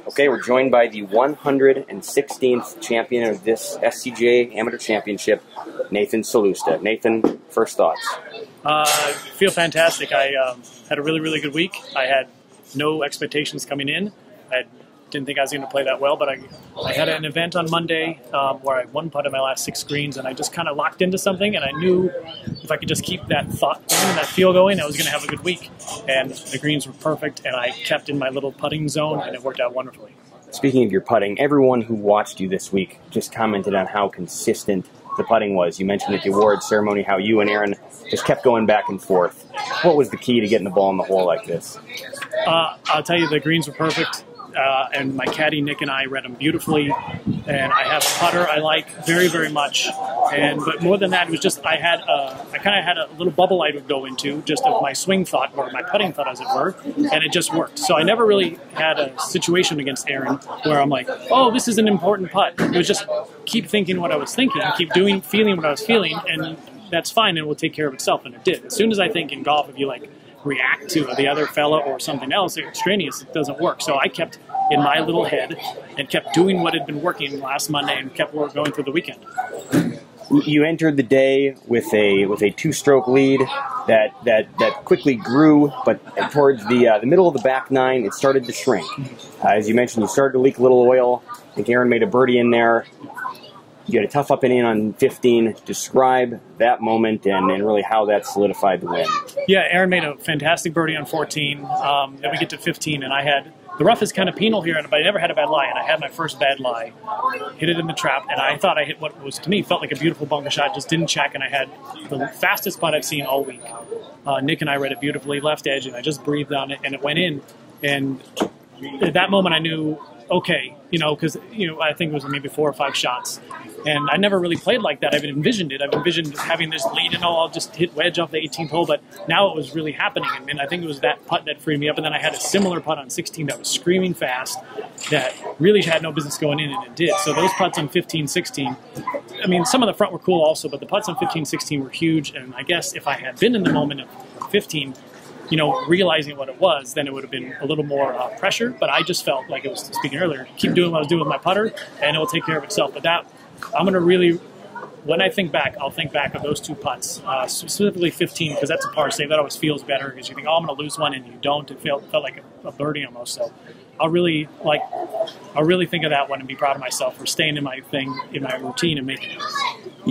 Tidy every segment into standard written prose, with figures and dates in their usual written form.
Okay, we're joined by the 116th champion of this SCGA Amateur Championship, Nathan Celusta. Nathan, first thoughts? I feel fantastic. I had a really good week. I had no expectations coming in. I didn't think I was going to play that well, but I had an event on Monday where I one putted my last 6 greens, and I just kind of locked into something, and I knew if I could just keep that thought going and that feel going, I was going to have a good week. And the greens were perfect, and I kept in my little putting zone, and it worked out wonderfully. Speaking of your putting, everyone who watched you this week just commented on how consistent the putting was. You mentioned at the awards ceremony how you and Aaron just kept going back and forth. What was the key to getting the ball in the hole like this? I'll tell you, the greens were perfect. And my caddy Nick and I read them beautifully, and I have a putter I like very much. But more than that, it was just I kind of had a little bubble I would go into just of my swing thought or my putting thought, as it were, and it just worked. So I never really had a situation against Aaron where I'm like, oh, this is an important putt. It was just keep thinking what I was thinking, keep feeling what I was feeling, and that's fine, and it will take care of itself, and it did. As soon as I think in golf, if you react to the other fella or something else extraneous, it doesn't work. So I kept in my little head and kept doing what had been working last Monday and kept going through the weekend. You entered the day with a 2-stroke lead that quickly grew, but towards the middle of the back nine, it started to shrink. As you mentioned, you started to leak a little oil. I think Aaron made a birdie in there. You had a tough up and in on 15. Describe that moment and really how that solidified the win. Yeah, Aaron made a fantastic birdie on 14. Then we get to 15, and I had the rough is kind of penal here, but I never had a bad lie, and I had my first bad lie. Hit it in the trap, and I thought I hit what was, to me, felt like a beautiful bunker shot, just didn't check, and I had the fastest putt I've seen all week. Nick and I read it beautifully, left edge, and I just breathed on it, and it went in. And at that moment, I knew, okay, because I think it was maybe 4 or 5 shots, and I never really played like that. I've envisioned it. I've envisioned having this lead, and I'll just hit wedge off the 18th hole. But now it was really happening, and I think it was that putt that freed me up. And then I had a similar putt on 16 that was screaming fast, that really had no business going in, and it did. So those putts on 15, 16. I mean, some of the front were cool also, but the putts on 15, 16 were huge. And I guess if I had been in the moment of 15. Realizing what it was, then it would have been a little more pressure. But I just felt like I was speaking earlier, keep doing what I was doing with my putter, and it will take care of itself. But that, I'm going to really, when I think back, I'll think back of those 2 putts, specifically 15, because that's a par save. That always feels better because you think, oh, I'm going to lose one, and you don't. It felt like a birdie almost. So I'll really think of that one and be proud of myself for staying in my thing, in my routine, and making it.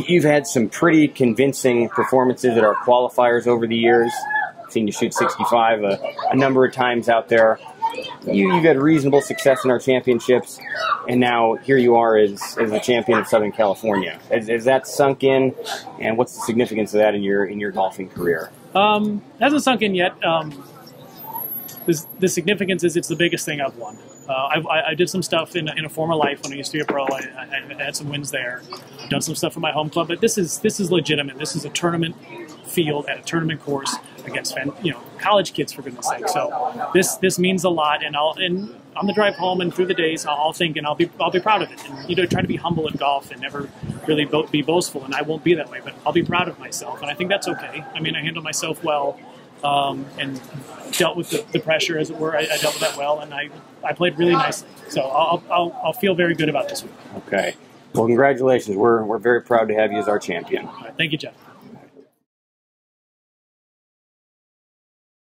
You've had some pretty convincing performances at our qualifiers over the years. Seen you shoot 65 a number of times out there. You've had reasonable success in our championships, and now here you are as the champion of Southern California. Has that sunk in, and what's the significance of that in your golfing career? Hasn't sunk in yet. The significance is it's the biggest thing I've won. I did some stuff in a former life when I used to be a pro. I had some wins there. I've done some stuff for my home club, but this is legitimate. This is a tournament field at a tournament course against college kids, for goodness sake. So this means a lot, and on the drive home and through the days, I'll think and I'll be proud of it. And try to be humble in golf and never really be boastful, and I won't be that way. But I'll be proud of myself, and I think that's okay. I mean, I handle myself well. And dealt with the pressure, as it were. I dealt with that well, and I played really nicely. So I'll feel very good about this week. Okay. Well, congratulations. We're very proud to have you as our champion. All right, thank you, Jeff.